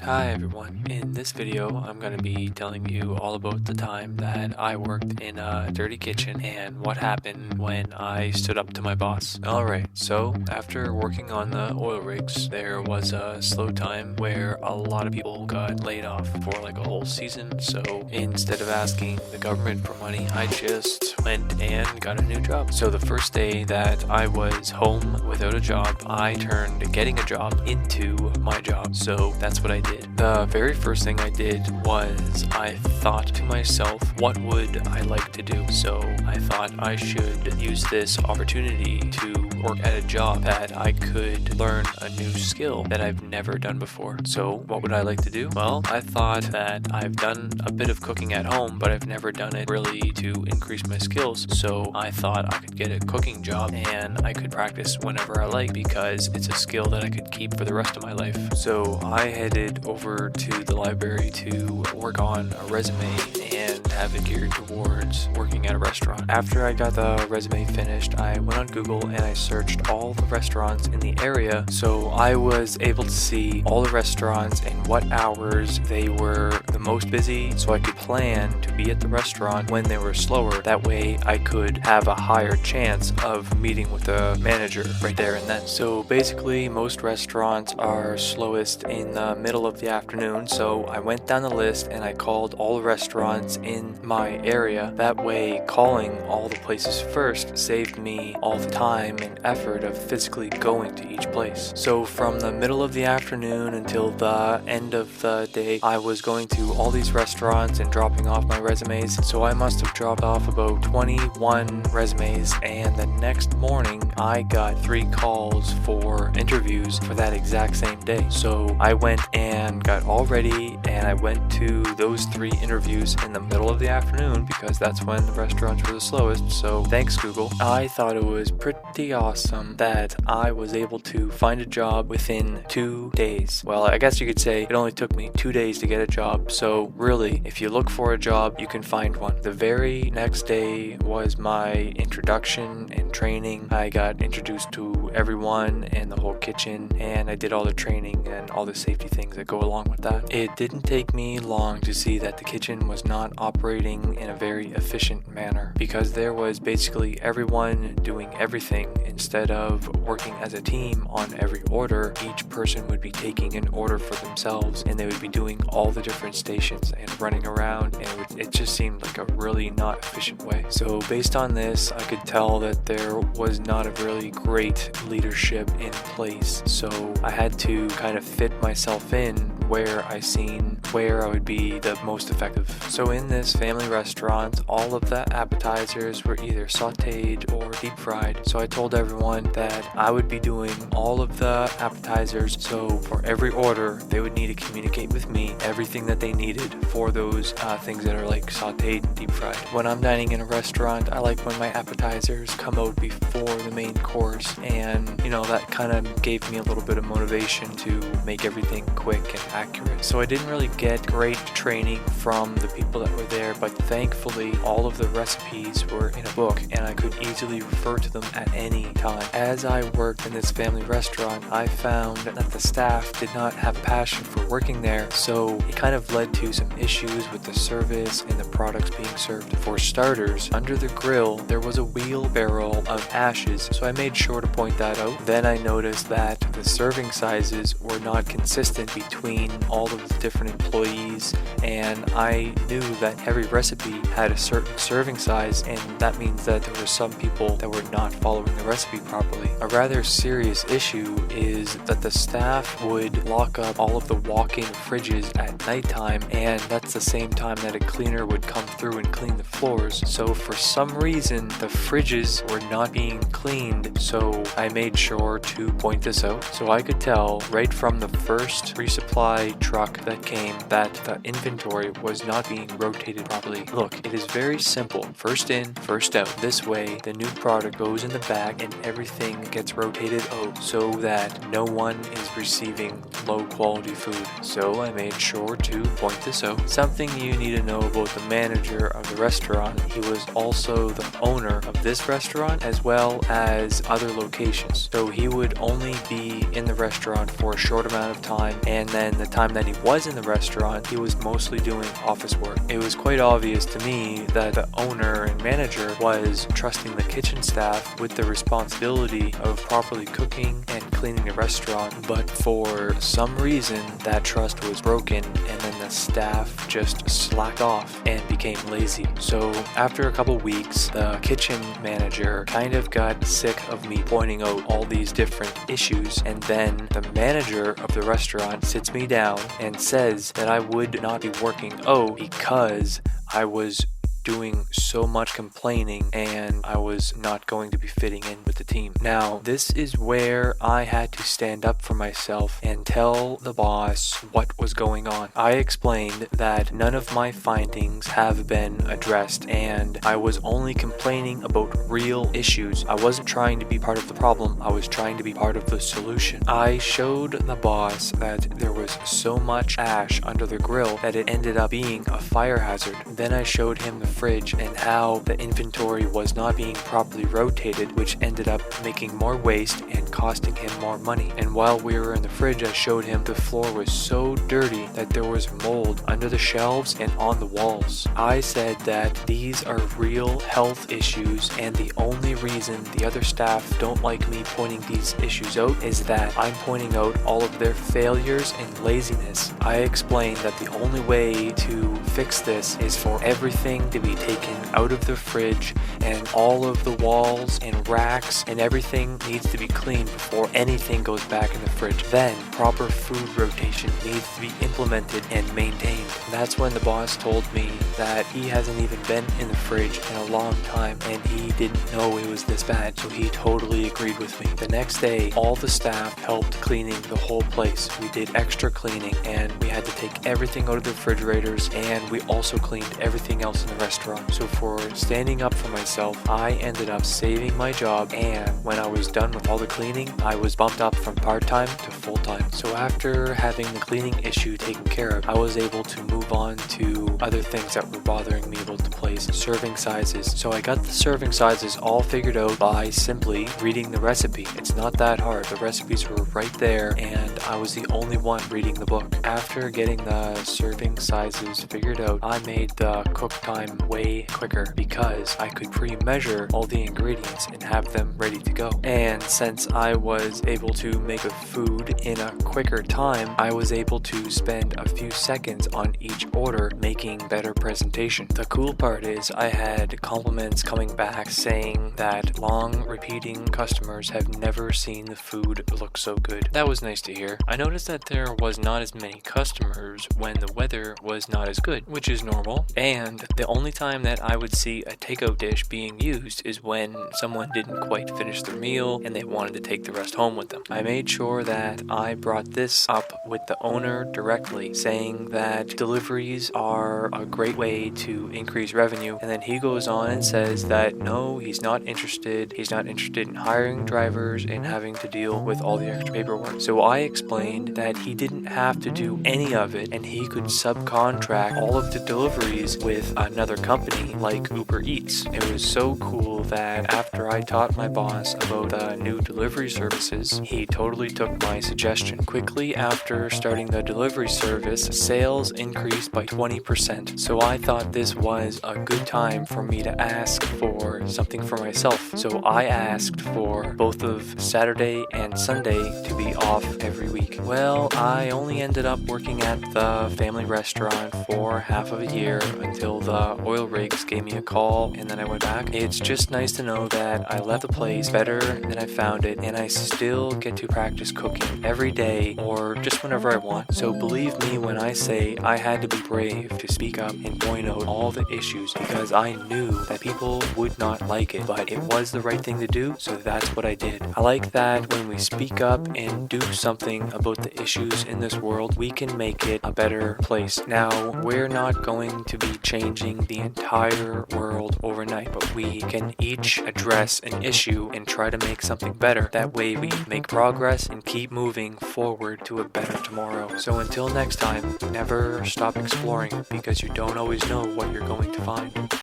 Hi everyone, in this video I'm going to be telling you all about the time that I worked in a dirty kitchen and what happened when I stood up to my boss. Alright, so after working on the oil rigs, there was a slow time where a lot of people got laid off for like a whole season, so instead of asking the government for money, I just went and got a new job. So the first day that I was home without a job, I turned getting a job into my job, so that's what I did. The very first thing I did was I thought to myself, what would I like to do? So I thought I should use this opportunity to work at a job that I could learn a new skill that I've never done before. So what would I like to do? Well, I thought that I've done a bit of cooking at home, but I've never done it really to increase my skills. So I thought I could get a cooking job and I could practice whenever I like because it's a skill that I could keep for the rest of my life. So I headed over to the library to work on a resume and have it geared towards working at a restaurant. After I got the resume finished, I went on Google and I searched all the restaurants in the area, so I was able to see all the restaurants and what hours they were the most busy, so I could plan to be at the restaurant when they were slower. That way I could have a higher chance of meeting with the manager right there and then. So basically most restaurants are slowest in the middle of the afternoon, so I went down the list and I called all the restaurants in my area. That way calling all the places first saved me all the time and effort of physically going to each place. So from the middle of the afternoon until the end of the day, I was going to all these restaurants and dropping off my resumes. So I must have dropped off about 21 resumes, and the next morning I got 3 calls for interviews for that exact same day. So I went and got all ready and I went to those 3 interviews in the middle of the afternoon because that's when the restaurants were the slowest. So thanks Google. I thought it was pretty awesome that I was able to find a job within 2 days. Well, I guess you could say it only took me 2 days to get a job. So really, if you look for a job, you can find one. The very next day was my introduction and training. I got introduced to everyone and the whole kitchen, and I did all the training and all the safety things that go along with that. It didn't take me long to see that the kitchen was not operating in a very efficient manner because there was basically everyone doing everything instead of working as a team on every order. Each person would be taking an order for themselves and they would be doing all the different stations and running around, and it just seemed like a really not efficient way. So based on this, I could tell that there was not a really great leadership in place. So I had to kind of fit myself in where I would be the most effective. So in this family restaurant, all of the appetizers were either sauteed or deep fried. So I told everyone that I would be doing all of the appetizers. So for every order, they would need to communicate with me everything that they needed for those things that are like sauteed and deep fried. When I'm dining in a restaurant, I like when my appetizers come out before the main course, and that kind of gave me a little bit of motivation to make everything quick and accurate. So I didn't really get great training from the people that were there, but thankfully all of the recipes were in a book and I could easily refer to them at any time. As I worked in this family restaurant, I found that the staff did not have passion for working there, so it kind of led to some issues with the service and the products being served. For starters, under the grill there was a wheelbarrow of ashes, so I made sure to point that out. Then I noticed that the serving sizes were not consistent between all of the different employees, and I knew that every recipe had a certain serving size, and that means that there were some people that were not following the recipe properly. A rather serious issue is that the staff would lock up all of the walk-in fridges at nighttime, and that's the same time that a cleaner would come through and clean the floors. So for some reason the fridges were not being cleaned, so I made sure to point this out. So I could tell right from the first resupply truck that came that the inventory was not being rotated properly. Look, it is very simple. First in, first out. This way, the new product goes in the bag and everything gets rotated out so that no one is receiving low quality food. So I made sure to point this out. Something you need to know about the manager of the restaurant, he was also the owner of this restaurant as well as other locations patience. So he would only be in the restaurant for a short amount of time, and then the time that he was in the restaurant, he was mostly doing office work. It was quite obvious to me that the owner and manager was trusting the kitchen staff with the responsibility of properly cooking and cleaning the restaurant, but for some reason that trust was broken, and then the staff just slacked off and became lazy. So after a couple weeks, the kitchen manager kind of got sick of me pointing out all these different issues, and then the manager of the restaurant sits me down and says that I would not be working out because I was doing so much complaining and I was not going to be fitting in with the team. Now, this is where I had to stand up for myself and tell the boss what was going on. I explained that none of my findings have been addressed and I was only complaining about real issues. I wasn't trying to be part of the problem, I was trying to be part of the solution. I showed the boss that there was so much ash under the grill that it ended up being a fire hazard. Then I showed him the fridge and how the inventory was not being properly rotated, which ended up making more waste and costing him more money. And while we were in the fridge, I showed him the floor was so dirty that there was mold under the shelves and on the walls. I said that these are real health issues, and the only reason the other staff don't like me pointing these issues out is that I'm pointing out all of their failures and laziness. I explained that the only way to fix this is for everything to be taken out of the fridge, and all of the walls and racks and everything needs to be cleaned before anything goes back in the fridge. Then proper food rotation needs to be implemented and maintained. And that's when the boss told me that he hasn't even been in the fridge in a long time and he didn't know it was this bad, so he totally agreed with me. The next day, all the staff helped cleaning the whole place. We did extra cleaning and we had to take everything out of the refrigerators, and we also cleaned everything else in the restaurant. So for standing up for myself, I ended up saving my job, and when I was done with all the cleaning, I was bumped up from part-time to full-time. So after having the cleaning issue taken care of, I was able to move on to other things that were bothering me about the place. Serving sizes. So I got the serving sizes all figured out by simply reading the recipe. It's not that hard. The recipes were right there, and I was the only one reading the book. After getting the serving sizes figured out, I made the cook time way quicker because I could pre-measure all the ingredients and have them ready to go. And since I was able to make a food in a quicker time, I was able to spend a few seconds on each order making better presentation. The cool part is I had compliments coming back saying that long repeating customers have never seen the food look so good. That was nice to hear. I noticed that there was not as many customers when the weather was not as good, which is normal, and the only time that I would see a takeout dish being used is when someone didn't quite finish their meal and they wanted to take the rest home with them. I made sure that I brought this up with the owner directly, saying that deliveries are a great way to increase revenue, and then he goes on and says that no, he's not interested in hiring drivers and having to deal with all the extra paperwork. So I explained that he didn't have to do any of it and he could subcontract all of the deliveries with another company like Uber Eats. It was so cool that after I taught my boss about the new delivery services, he totally took my suggestion. Quickly after starting the delivery service, sales increased by 20%. So I thought this was a good time for me to ask for something for myself. So I asked for both of Saturday and Sunday to be off every week. Well, I only ended up working at the family restaurant for half of a year until the oil rigs gave me a call and then I went back. It's just nice to know that I left the place better than I found it, and I still get to practice cooking every day or just whenever I want. So believe me when I say I had to be brave to speak up and point out all the issues, because I knew that people would not like it, but it was the right thing to do, so that's what I did. I like that when we speak up and do something about the issues in this world, we can make it a better place. Now, we're not going to be changing the entire world overnight, but we can each address an issue and try to make something better. That way we make progress and keep moving forward to a better tomorrow. So until next time, never stop exploring, because you don't always know what you're going to find.